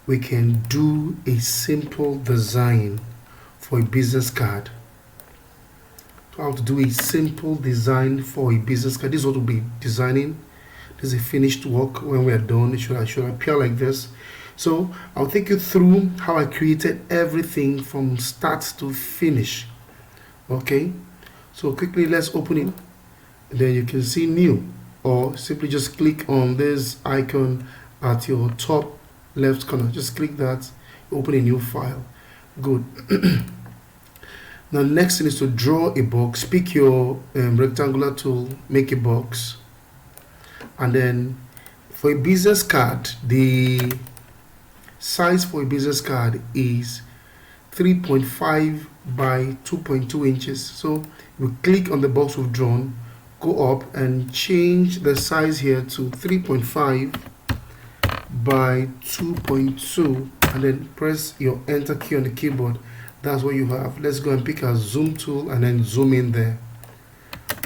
we can do a simple design for a business card. How to do a simple design for a business card. This is what we'll be designing. This is a finished work. When we are done, it should appear like this. So I'll take you through how I created everything from start to finish. Okay, so quickly let's open it. Then you can see new, or simply just click on this icon at your top left corner. Just click that, open a new file. Good. Now next thing is to draw a box. Pick your rectangular tool, make a box, and then for a business card, the size for a business card is 3.5 by 2.2 inches. So we click on the box we've drawn, go up and change the size here to 3.5 by 2.2, and then press your enter key on the keyboard. That's what you have. Let's go and pick our zoom tool and then zoom in there.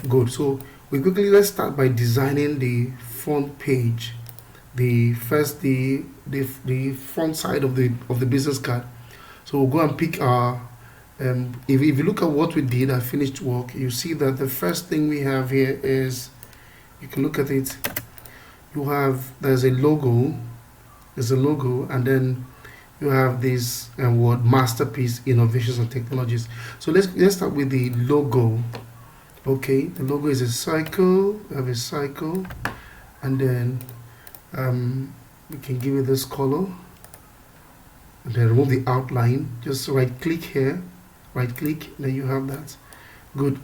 Good. So let's start by designing the front page, the front side of the business card. So we'll go and pick our if you look at what we did, our finished work, you see that the first thing we have here is, you can look at it, there's a logo, and then you have this word Masterpiece Innovations and Technologies. So let's start with the logo. Okay, the logo is a cycle. We have a cycle, and then we can give it this color, and then remove the outline. Just right click here, right click, then you have that. Good.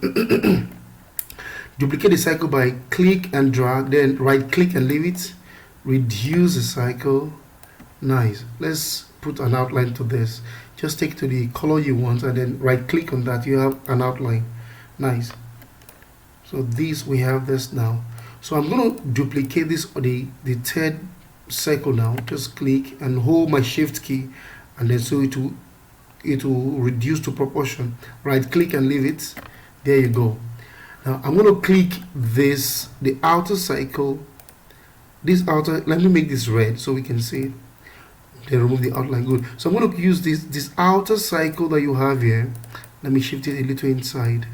Duplicate the cycle by click and drag, then right click and leave it. Reduce the cycle. Nice. Let's put an outline to this. Just take to the color you want and then right click on that. You have an outline. Nice. So we have this now. So I'm going to duplicate this, the third cycle now. Just click and hold my shift key, and then so it will reduce to proportion. Right click and leave it. There you go. Now I'm going to click the outer cycle. Let me make this red so we can see it. Then remove the outline. Good. So I'm going to use this outer cycle that you have here. Let me shift it a little inside.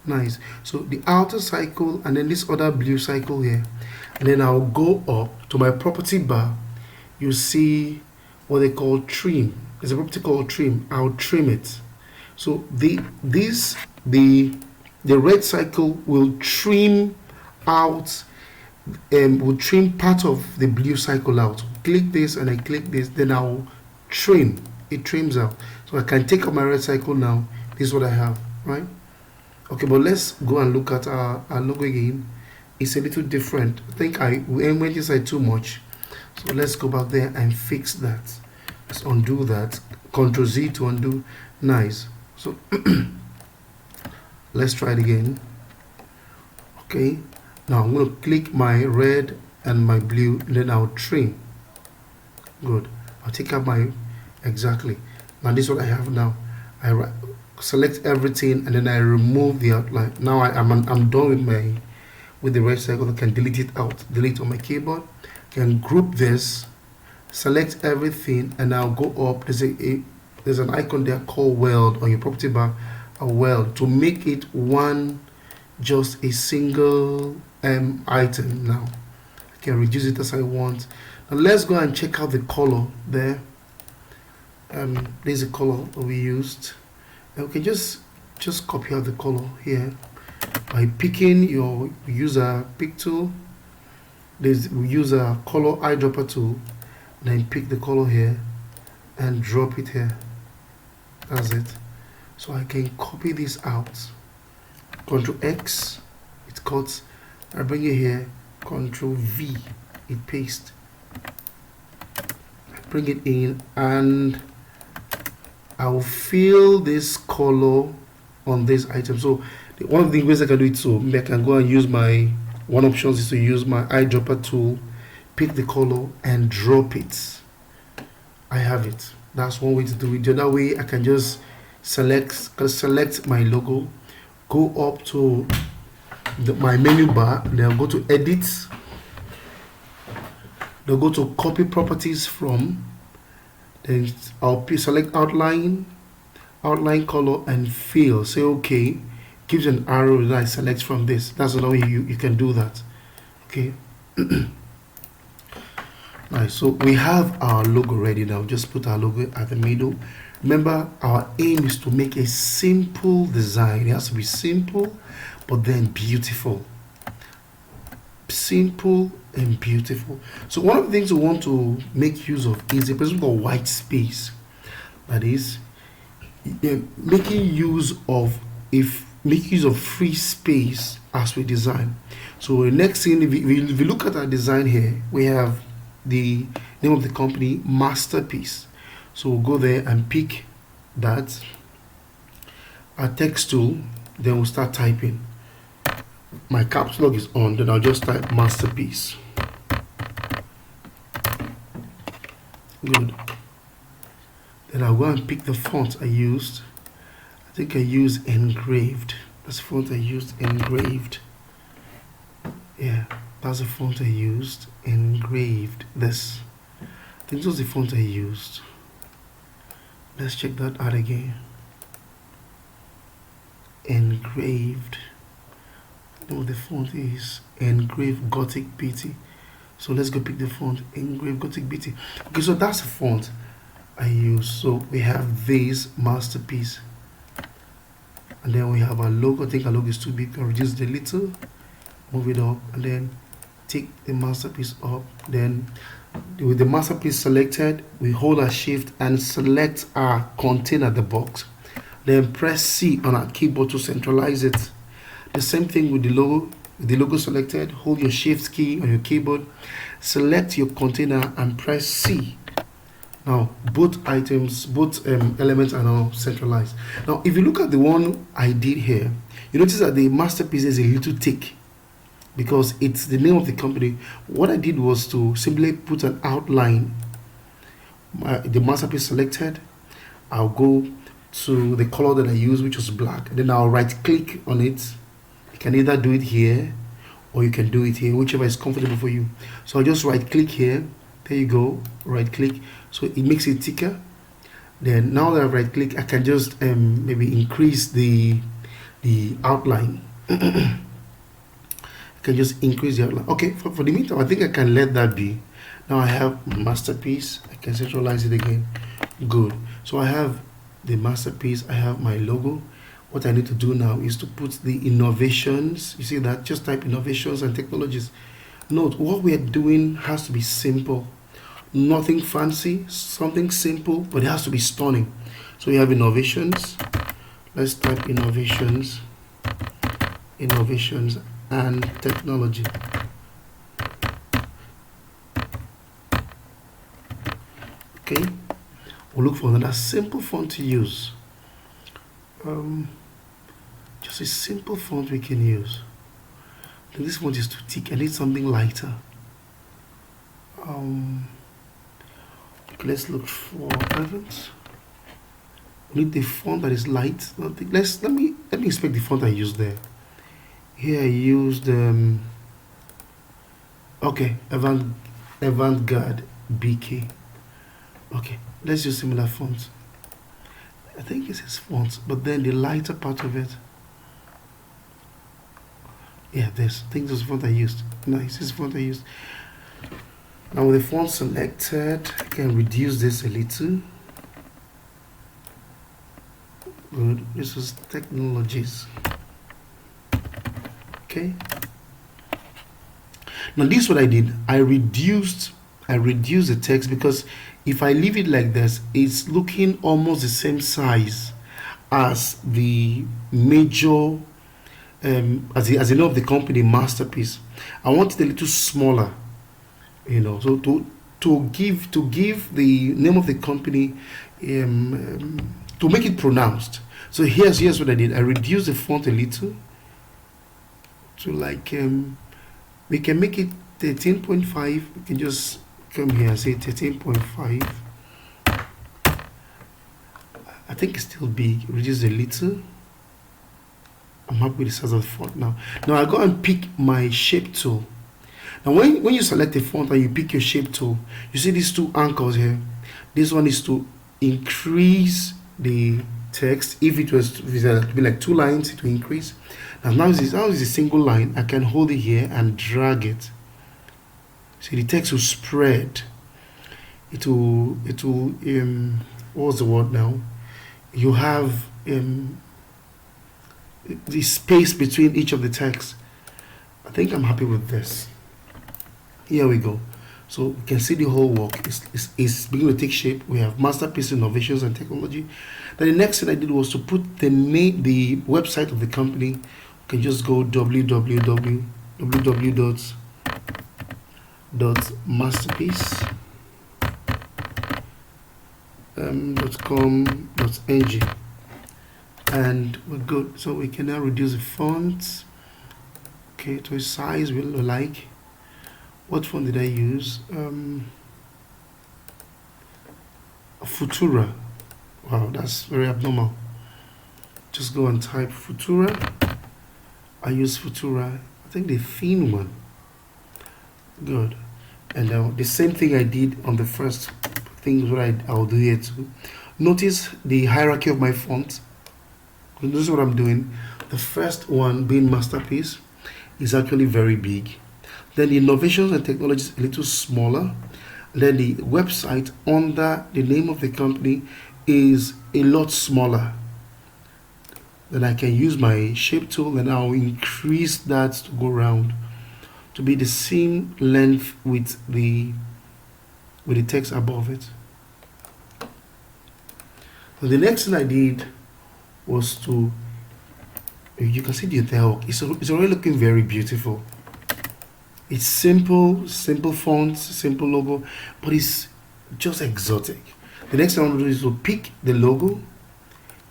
Nice. So the outer cycle and then this other blue cycle here, and then I'll go up to my property bar. You see what they call trim. There's a property called trim. I'll trim it. So the red cycle will trim out, will trim part of the blue cycle out. Click this and I click this, then I'll trim. It trims out. So I can take out my red cycle now. This is what I have, right? Okay, but let's go and look at our logo again. It's a little different. I think I went inside too much. So let's go back there and fix that. Let's undo that. Ctrl Z to undo. Nice. So let's try it again. Okay. Now I'm going to click my red and my blue, and then I'll trim. Good. I'll take out exactly. Now this is what I have now. I select everything and then I remove the outline. Now I'm done with the red cycle. I can delete it out. Delete on my keyboard. I can group this, select everything, and I'll go up. There's an icon there called weld on your property bar. A weld to make it just a single item. Now I can reduce it as I want. Now let's go and check out the color there. There's a color that we used. And we can just copy out the color here by picking your user pick tool. We use a color eyedropper tool, then pick the color here and drop it here. That's it. So I can copy this out. Ctrl X, it cuts. I bring it here. Ctrl V, it pastes. Bring it in, and I'll fill this color on this item. So one of the ways I can do it, so I can go and use one option is to use my eyedropper tool, pick the color and drop it. I have it. That's one way to do it. The other way, I can just select my logo, go up to my menu bar, then I'll go to edit. They'll go to copy properties from, Then select outline, color, and fill. Say okay. Gives an arrow that I select from this. That's the way you can do that. Okay. Nice. So we have our logo ready now. Just put our logo at the middle. Remember, our aim is to make a simple design. It has to be simple, but then beautiful. Simple and beautiful. So one of the things we want to make use of is a principle of white space. That is, making use of free space as we design. So the next thing, if we look at our design here, we have the name of the company, Masterpiece. So we'll go there and pick that, our text tool, then we'll start typing. My caps lock is on, then I'll just type Masterpiece. Good. Then I'll go and pick the font I used. I think I used Engraved. That's the font I used, Engraved. Yeah, that's the font I used, Engraved. This. I think this was the font I used. Let's check that out again. Engraved. No, the font is Engraved Gothic BT. So let's go pick the font, Engraved Gothic BT. Okay, so that's the font I use. So we have this Masterpiece, and then we have our logo. I think our logo is too big. Can reduce it a little, move it up, and then take the Masterpiece up. Then with the Masterpiece selected, we hold our shift and select our container, the box. Then press C on our keyboard to centralize it. The same thing with the logo. With the logo selected, hold your shift key on your keyboard, select your container and press C. Now both elements are now centralized. Now if you look at the one I did here, you notice that the Masterpiece is a little thick because it's the name of the company. What I did was to simply put an outline. The Masterpiece selected, I'll go to the color that I use, which was black, and then I'll right click on it. You can either do it here or you can do it here, whichever is comfortable for you. So I'll just right click here. There you go, right click. So it makes it thicker. Then now that I right click, I can just maybe increase the outline. I can just increase the outline. Okay, for the meantime, I think I can let that be. Now I have Masterpiece. I can centralize it again. Good. So I have the Masterpiece. I have my logo. What I need to do now is to put the innovations. You see that? Just type innovations and technologies. Note, what we are doing has to be simple. Nothing fancy, something simple, but it has to be stunning. So we have innovations. Let's type innovations and technology. Okay, we'll look for another simple font to use. Just a simple font we can use. This font is too thick. I need something lighter. Let's look for Evans. We need the font that is light. Let me inspect the font I used there. Here I used okay, Avant-Garde BK. Okay, let's use similar fonts. I think it's his font, but then the lighter part of it. Yeah, I think this font I used. Nice, this font I used. Now with the font selected, I can reduce this a little. Good. This is technologies. Okay. Now this is what I did. I reduced the text because if I leave it like this, it's looking almost the same size as the major as the name of the company, Masterpiece. I want it a little smaller, you know, so to give the name of the company to make it pronounced. So here's what I did. I reduced the font a little to like we can make it 13.5. We can just come here and say 13.5. I think it's still big. Reduce a little. I'm happy with the size of the font now. Now I go and pick my shape tool. Now when you select a font and you pick your shape tool, you see these two anchors here. This one is to increase the text. If it was to be like 2 lines, it will increase. Now is a single line. I can hold it here and drag it. See, the text will spread. It will what's the word now? You have the space between each of the texts. I think I'm happy with this. Here we go. So we can see the whole work is beginning to take shape. We have Masterpiece Innovations and Technology. Then the next thing I did was to put the website of the company. You can just go www.masterpiece.com.ng, and we're good. So we can now reduce the fonts, okay, to a size we like. What font did I use? Futura. Wow, that's very abnormal. Just go and type Futura. I use Futura, I think the thin one. Good. And the same thing I did on the first thing, what I'll do here too. Notice the hierarchy of my fonts. This is what I'm doing. The first one, being Masterpiece, is actually very big. Then the Innovations and Technology is a little smaller. Then the website under the name of the company is a lot smaller. Then I can use my shape tool and I'll increase that to go around to be the same length with the text above it. So the next thing I did was to, you can see the entire work. It's already looking very beautiful. It's simple fonts, simple logo, but it's just exotic. The next thing I want to do is to pick the logo,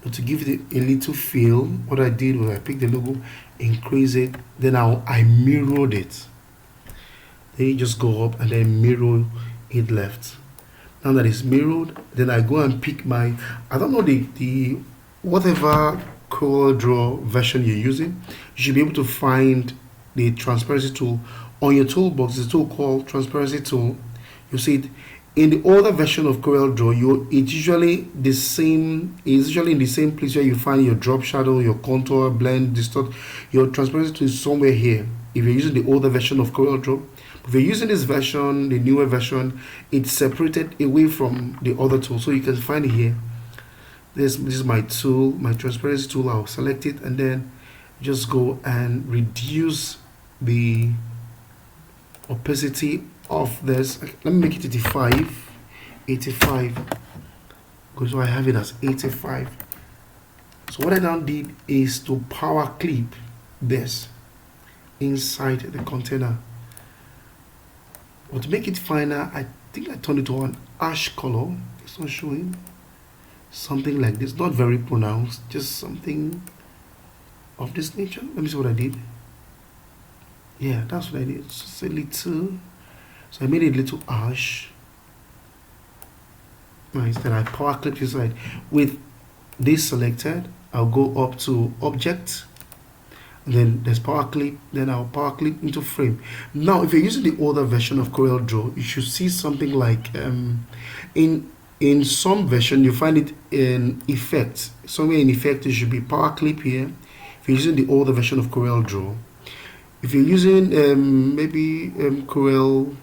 to give it a little feel. What I did was I picked the logo, increase it, then I mirrored it. Then you just go up and then mirror it left. Now that it's mirrored, then I go and pick my, I don't know, the whatever CorelDRAW version you're using, you should be able to find the transparency tool on your toolbox. It's a tool called transparency tool. You see it in the older version of CorelDRAW. It's usually in the same place where you find your drop shadow, your contour, blend, distort. Your transparency tool is somewhere here if you're using the older version of CorelDRAW. If you're using this version, the newer version, it's separated away from the other tool, so you can find it here. This is my tool, my transparency tool. I'll select it and then just go and reduce the opacity of this. Let me make it 85. Because so I have it as 85. So what I now did is to power clip this inside the container. But to make it finer, I think I turned it to an ash color. It's not showing. Something like this, not very pronounced, just something of this nature. Let me see what I did. Yeah, that's what I did. Just a little. So I made it a little ash. Nice. Then I power clip this side. With this selected, I'll go up to Object. And then there's power clip. Then I'll power clip into frame. Now, if you're using the older version of CorelDRAW, you should see something like in some version you find it in effect. Somewhere in effect, it should be power clip here. If you're using the older version of CorelDRAW. If you're using maybe Corel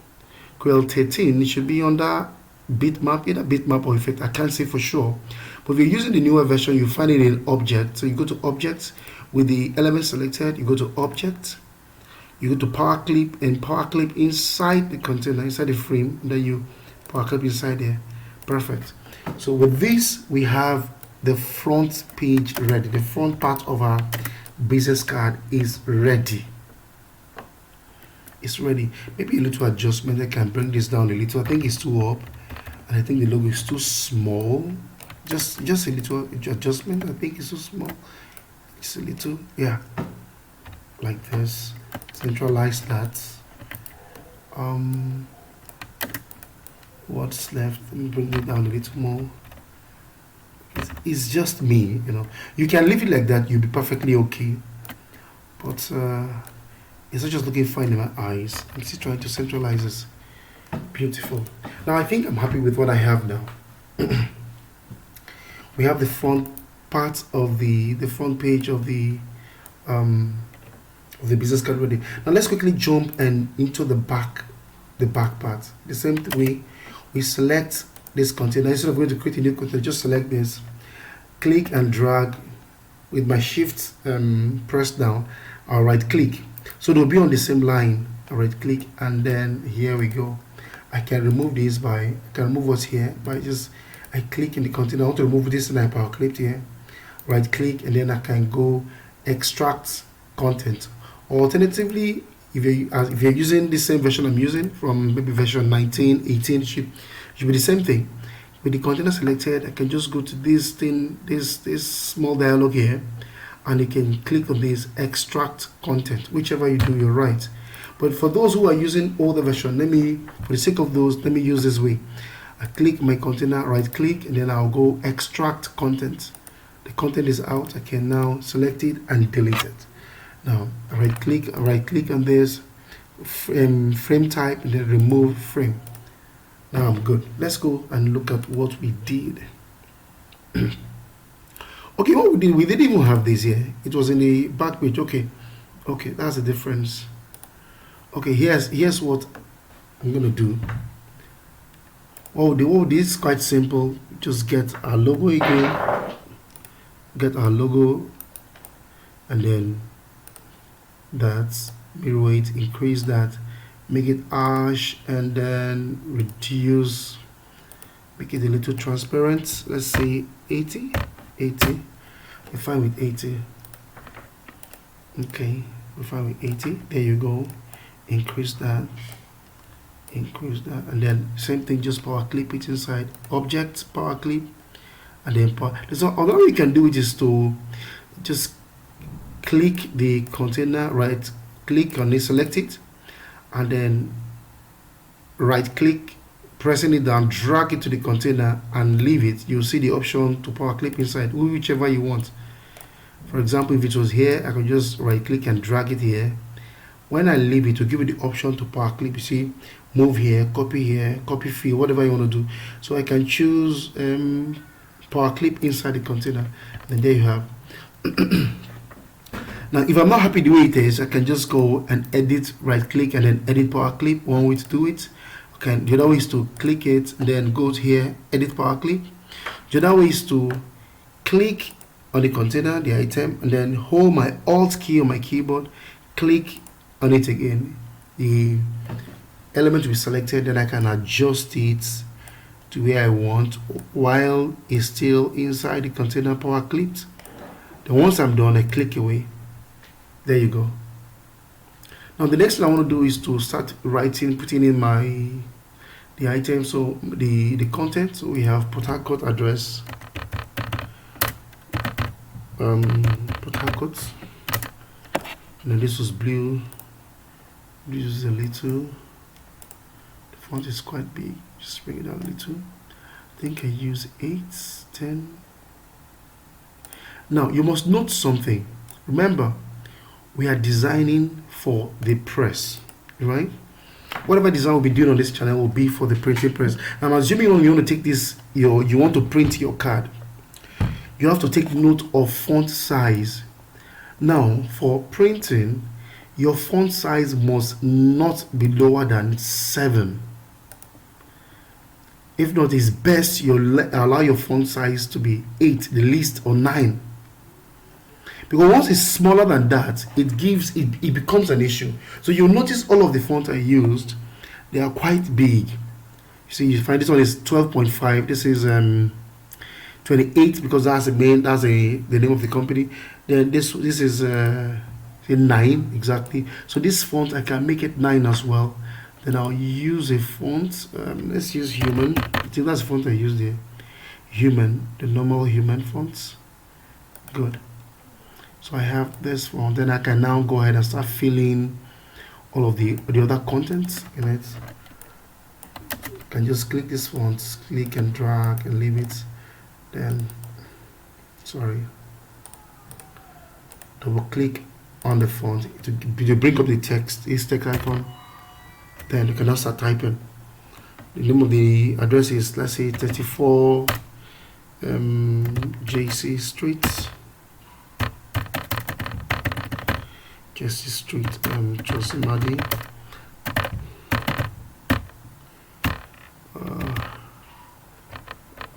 13, it should be under bitmap, either bitmap or effect. I can't say for sure. But if you're using the newer version, you find it in Object. So you go to Object with the element selected. You go to Object. You go to power clip and power clip inside the container, inside the frame. And then you power clip inside there. Perfect. So with this, we have the front page ready. The front part of our business card is ready. It's ready. Maybe a little adjustment. I can bring this down a little. I think it's too up, and I think the logo is too small. Just a little adjustment. I think it's too small. Just a little, yeah, like this. Centralize that. What's left? Let me bring it down a little more. It's just me, you know. You can leave it like that. You'll be perfectly okay. But it's not just looking fine in my eyes. I'm still trying to centralize this. Beautiful. Now I think I'm happy with what I have now. We have the front part of the front page um, of the business card ready. Now let's quickly jump and into the back part. The same way we select this container. Instead of going to create a new container, just select this, click and drag with my shift press down. I'll right click, so they'll be on the same line. I'll right click, and then here we go. I can remove this I can remove what's here by just I click in the container. I want to remove this, and I power click here, right click, and then I can go extract content. Or alternatively, if you're using the same version I'm using from maybe version 19, 18, should be the same thing. With the container selected, I can just go to this thing, this small dialog here, and you can click on this extract content. Whichever you do, you're right. But for those who are using older version, for the sake of those, let me use this way. I click my container, right click, and then I'll go extract content. The content is out. I can now select it and delete it. Now right click on this frame type, and then remove frame. Now I'm good. Let's go and look at what we did. Okay, what we didn't even have this here. It was in the back page. Okay, that's the difference. Okay, here's what I'm gonna do. This is quite simple. Just get our logo again, and then that's mirror it, increase that, make it harsh, and then reduce, make it a little transparent. Let's say 80. We're fine with 80. Okay, we're fine with 80. There you go. Increase that, and then same thing, just power clip it inside object, power clip, and then another way you can do it is to just click the container, right click on it, select it, and then right click, pressing it down, drag it to the container and leave it. You'll see the option to power clip inside, whichever you want. For example, if it was here, I can just right click and drag it here. When I leave it, to give you the option to power clip, you see, move here, copy fill, whatever you want to do. So I can choose power clip inside the container, and there you have. Now if I'm not happy the way it is, I can just go and edit, right click, and then edit power clip. One way to do it. Okay, the other way is to click it and then go to here, edit power clip. The other way is to click on the container, the item, and then hold my alt key on my keyboard, click on it again. The element will be selected, then I can adjust it to where I want while it's still inside the container power clipped. Then once I'm done, I click away. There you go. Now the next thing I want to do is to start writing, putting in the item. So the content. So we have Port Harcourt address, Port Harcourt, and then this was blue. This is a little. The font is quite big. Just bring it down a little. I think I use 8, 10. Now you must note something. Remember, we are designing for the press, right? Whatever design we'll be doing on this channel will be for the printing press. I'm assuming when you want to take this, you want to print your card, you have to take note of font size. Now for printing, your font size must not be lower than 7. If not, it's best you allow your font size to be 8, the least, or 9. Because once it's smaller than that, it becomes an issue. So you'll notice all of the fonts I used, they are quite big. You see, you find this one is 12.5. This is 28 because that's the name of the company. Then this is 9 exactly. So this font I can make it 9 as well. Then I'll use a font. Let's use Human. I think that's the font I used there. Human, the normal Human fonts. Good. So I have this font. Then I can now go ahead and start filling all of the other contents in it. I can just click this font, click and drag and leave it. Then, double click on the font to bring up the text, this text icon. Then you can now start typing. The name of the address is, let's say, 34 JC Street. JC Street, Chosimadi.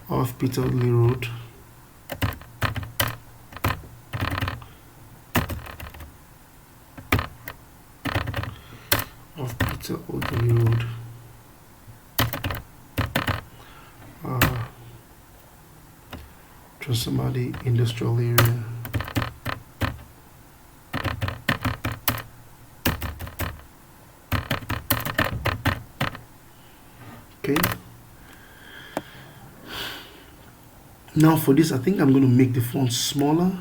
Off Peter Lee Road. Off Peter Lee Road. Chosimadi Industrial Area. Okay. Now for this, I think I'm going to make the font smaller,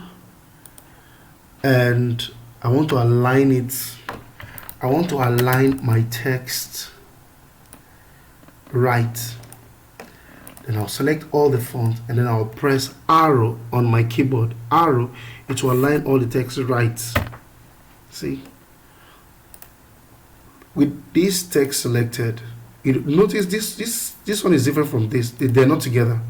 and I want to align it. I want to align my text right. Then I'll select all the fonts, and then I'll press arrow on my keyboard. Arrow, it will align all the text right. See? With this text selected, you notice this one is different from this. They're not together.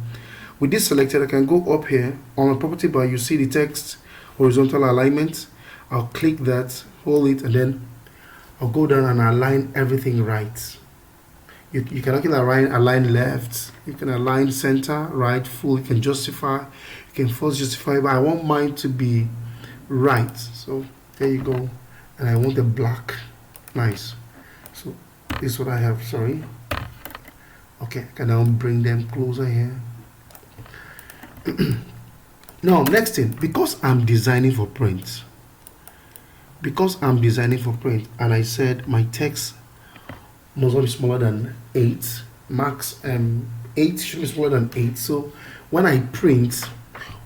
With this selected, I can go up here on my property bar. You see the text horizontal alignment. I'll click that, hold it, and then I'll go down and align everything right. You can actually align left. You can align center, right, full. You can justify. You can first justify, but I want mine to be right. So there you go. And I want the black. Nice. So this is what I have. Sorry. Okay, I can now bring them closer here. Now, next thing, because I'm designing for print, and I said my text must not be smaller than 8, max 8 should be smaller than 8. So when I print,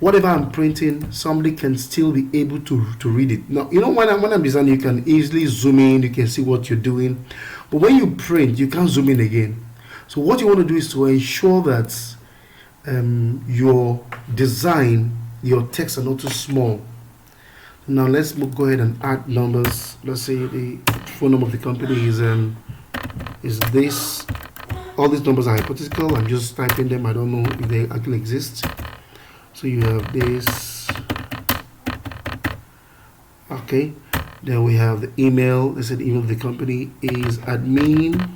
whatever I'm printing, somebody can still be able to read it. Now, you know, when I'm designing, you can easily zoom in, you can see what you're doing, but when you print, you can't zoom in again. So what you want to do is to ensure that your design, your text are not too small. Now let's go ahead and add numbers. Let's say the phone number of the company is this. All these numbers are hypothetical. I'm just typing them. I don't know if they actually exist. So you have this. Okay. Then we have the email. Let's say the email of the company is admin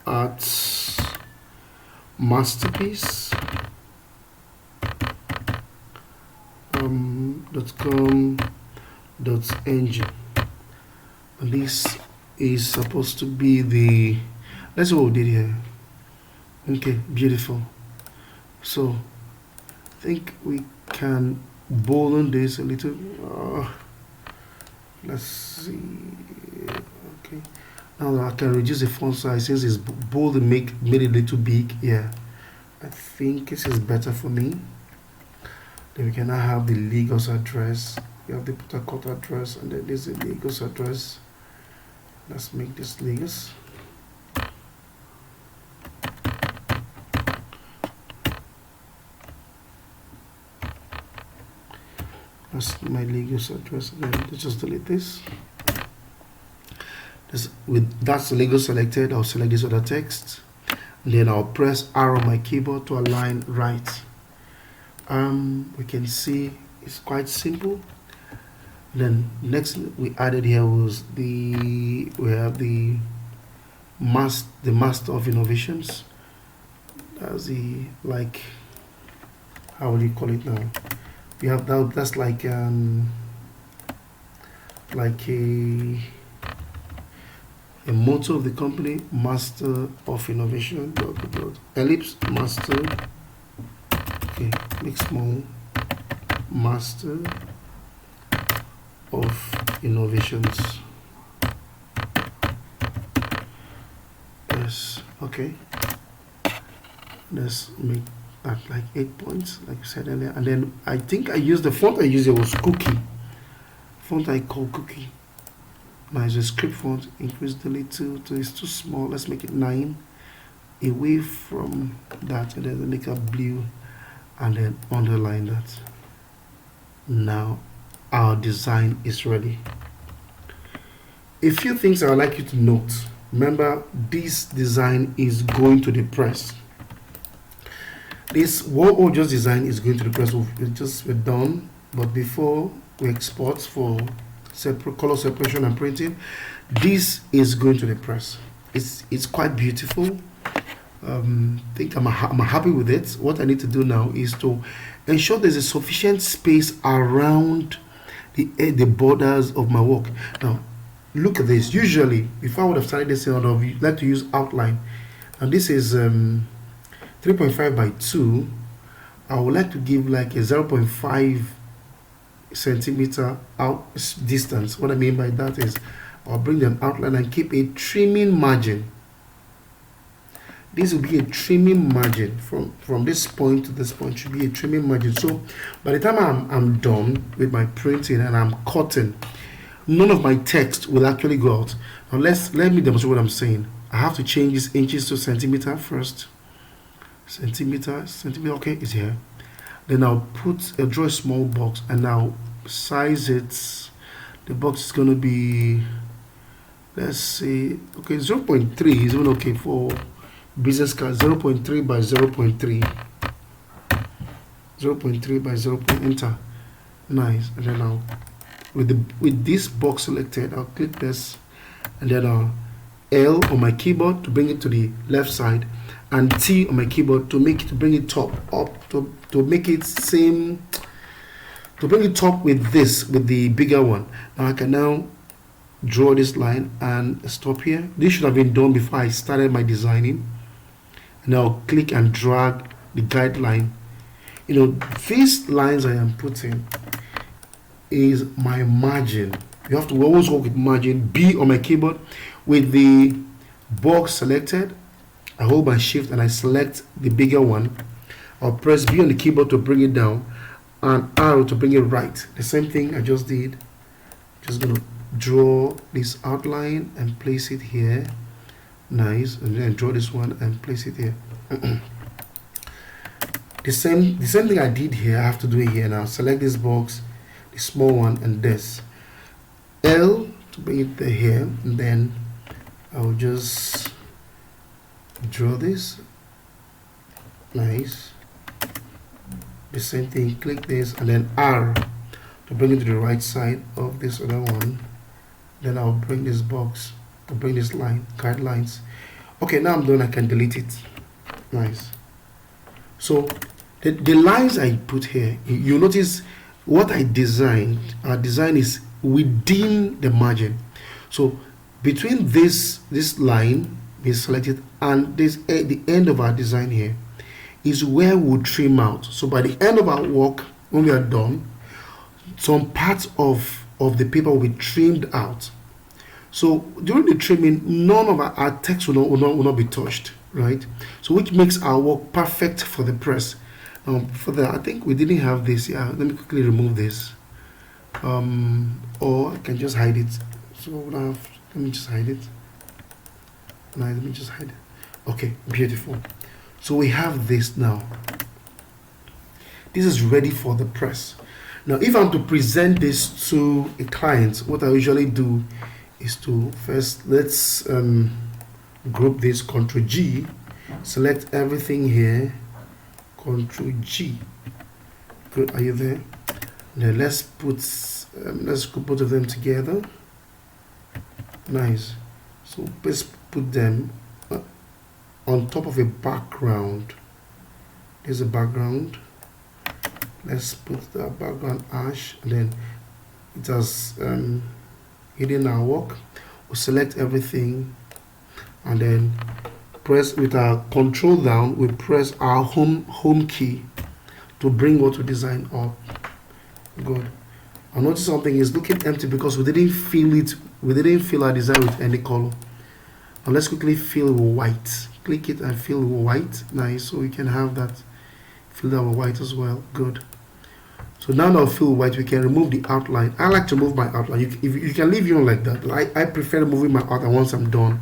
at masterpiece.com.ng. And this is supposed to be the, let's see what we did here. Okay, beautiful. So I think we can bolden this a little. Let's see. Okay, now I can reduce the font size since it's bold and made it a little big. Yeah, I think this is better for me. Then we can now have the Lagos address. We have the Port Harcourt address, and then there's the Lagos address. Let's make this Lagos. That's my Lagos address. And then let's just delete this. With that's the Lagos selected, I'll select this other text. And then I'll press R on my keyboard to align right. We can see it's quite simple. Then next we added here was we have the master of innovations. That's the, like, how would you call it now? We have that, that's like a motto of the company, master of innovation, ellipse master. Okay, make small, master of innovations. Yes, okay. Let's make that like 8 points, like I said earlier. And then I think I used the font I used, it was Cookie. Font I call Cookie. Now it's a script font. Increase the little to it's too small. Let's make it 9. Away from that, and then make it blue, and then underline that. Now our design is ready. A few things I would like you to note Remember, this design is going to the press. This what we just designed is going to the press. We're done, but before we export for color separation and printing, this is going to the press. It's quite beautiful. I think I'm happy with it. What I need to do now is to ensure there's a sufficient space around the borders of my work. Now look at this. Usually if I would have started this, I would have like to use outline, and this is 3.5 by 2. I would like to give like a 0.5 centimeter out distance. What I mean by that is I'll bring an outline and keep a trimming margin. This will be a trimming margin from this point to this point. Should be a trimming margin. So by the time I'm done with my printing and I'm cutting, none of my text will actually go out. Now let me demonstrate what I'm saying. I have to change this inches to centimeter first. Centimeter, okay, it's here. Then I'll draw a small box and I'll size it. The box is going to be, let's see, okay, 0.3 is even okay for business card. 0.3 by 0.3, 0.3 by 0. Enter. Nice. And then I'll with this box selected, I'll click this, and then I'll L on my keyboard to bring it to the left side, and T on my keyboard to bring it top up to make it same, to bring it top with the bigger one. Now I can now draw this line and stop here. This should have been done before I started my designing. And I'll click and drag the guideline. You know, these lines I am putting is my margin. You have to always work with margin. B on my keyboard with the box selected. I hold my shift and I select the bigger one. I'll press B on the keyboard to bring it down and arrow to bring it right. The same thing I just did. Just gonna draw this outline and place it here. Nice. And then draw this one and place it here. the same thing I did here, I have to do it here now. Select this box, the small one, and this L to bring it there here, and then I'll just draw this. Nice. The same thing, click this, and then R to bring it to the right side of this other one. Then I'll bring this box to bring this line, guidelines. Okay, now I'm done. I can delete it. Nice. So the lines I put here, you notice what I designed. Our design is within the margin. So between this line is selected and this the end of our design here is where we'll trim out. So by the end of our work, when we are done, some parts of the paper will be trimmed out. So during the trimming, none of our text will not be touched, right? So which makes our work perfect for the press. For that, I think we didn't have this. Yeah, let me quickly remove this, or I can just hide it. So let me just hide it. Now let me just hide it. Okay, beautiful. So we have this now. This is ready for the press. Now, if I'm to present this to a client, what I usually do is to first, let's group this, Ctrl G, select everything here, Ctrl G. Good, are you there? Then let's put both of them together. Nice. So let's put them on top of a background. There's a background. Let's put the background ash, and then it has hidden our work. We'll select everything and then press with our control down. We press our home key to bring what we design up. Good. I notice something is looking empty because we didn't fill it. We didn't fill our design with any color. Now let's quickly fill with white. Click it and fill with white. Nice. So we can have that fill that with white as well. Good. So now that I'll fill white, we can remove the outline. I like to move my outline. You can leave it on like that. I prefer removing my outline once I'm done.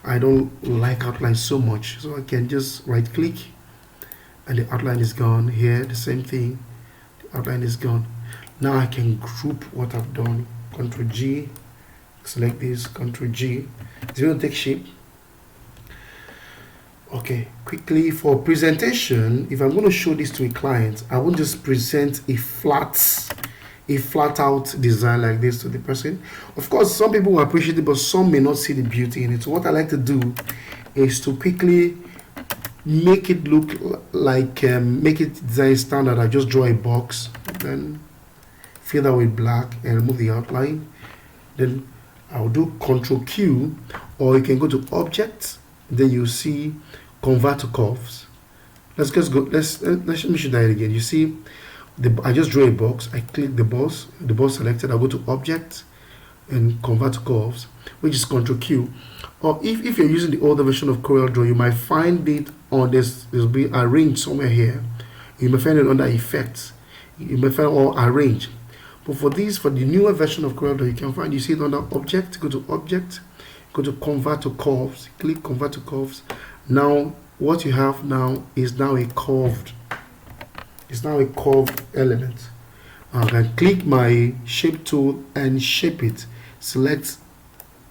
I don't like outline so much. So I can just right click and the outline is gone. Here, the same thing. The outline is gone. Now I can group what I've done. Ctrl G, select this, Ctrl G. It's going to take shape. Okay, quickly for presentation, if I'm going to show this to a client, I won't just present a flat out design like this to the person. Of course, some people will appreciate it, but some may not see the beauty in it. So what I like to do is to quickly make it look like, make it design standard. I just draw a box, then fill that with black and remove the outline. Then I'll do Ctrl Q, or you can go to Object. Then you see Convert to Curves. Let's just go. Let me show that again. You see, I just draw a box. I click the box selected. I go to Object and Convert to Curves, which is Ctrl Q. Or if you're using the older version of CorelDRAW, you might find it on this. There'll be arranged somewhere here. You may find it under Effects. You may find all arranged. But for the newer version of CorelDRAW, you can find, you see it under Object. Go to Object. Go to Convert to Curves. Click Convert to Curves. Now what you have now is now a curved. It's now a curved element. I can click my shape tool and shape it. Select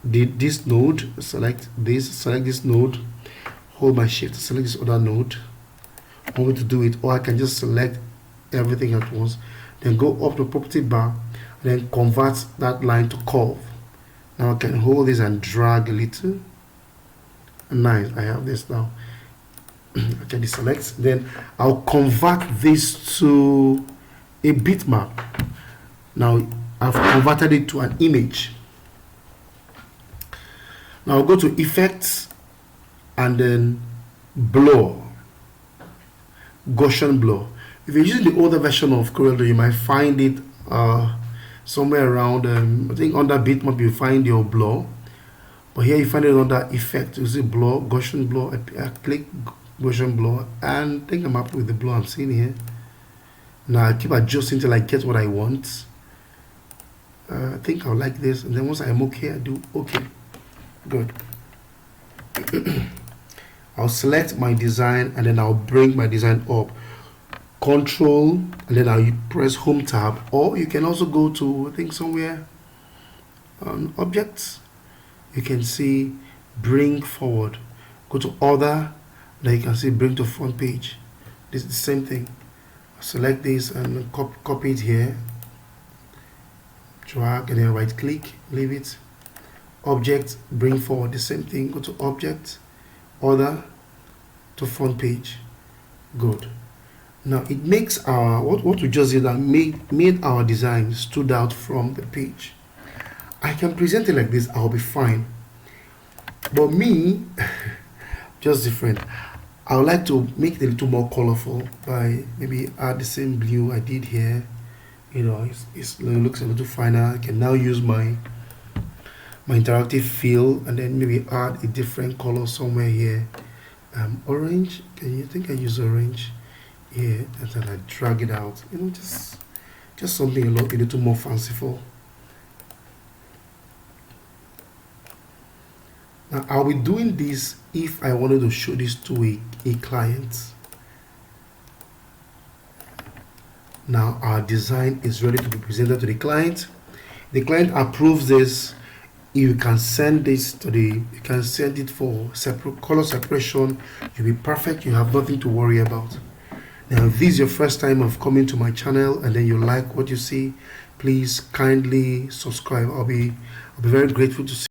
this node. Select this node. Hold my shift. Select this other node. I want to do it, or I can just select everything at once. Then go up to property bar. And then convert that line to curve. Now I can hold this and drag a little. Nice, I have this now. I can deselect. Then I'll convert this to a bitmap. Now I've converted it to an image. Now I'll go to Effects and then Blur, Gaussian Blur. If you're using the older version of CorelDRAW, you might find it somewhere around, I think under bitmap you find your blur, but here you find it under Effect. You see Blur, Gaussian Blur. I click Gaussian Blur, and I think I'm happy with the blur I'm seeing here. Now I keep adjusting till I get what I want. I think I'll like this, and then once I'm okay, I do okay. Good. I'll select my design, and then I'll bring my design up. Control, and then I'll press Home tab, or you can also go to, I think, somewhere on Objects. You can see Bring Forward. Go to Other, then you can see Bring to Front Page. This is the same thing. Select this and copy it here. Drag and then right click, leave it. Object, Bring Forward, the same thing. Go to Object, Other, to Front Page. Good. Now it makes our what we just did, that made our design stood out from the page. I can present it like this, I'll be fine. But me, just different. I would like to make it a little more colorful by maybe add the same blue I did here. You know, it looks a little finer. I can now use my interactive fill, and then maybe add a different color somewhere here. Orange. Can you think I use orange? Yeah, and then I drag it out. You know, just something a little more fanciful. Now I'll be doing this if I wanted to show this to a client. Now our design is ready to be presented to the client. The client approves this. You can send this to you can send it for separate color separation. You'll be perfect. You have nothing to worry about. Now, if this is your first time of coming to my channel and then you like what you see, please kindly subscribe. I'll be very grateful to see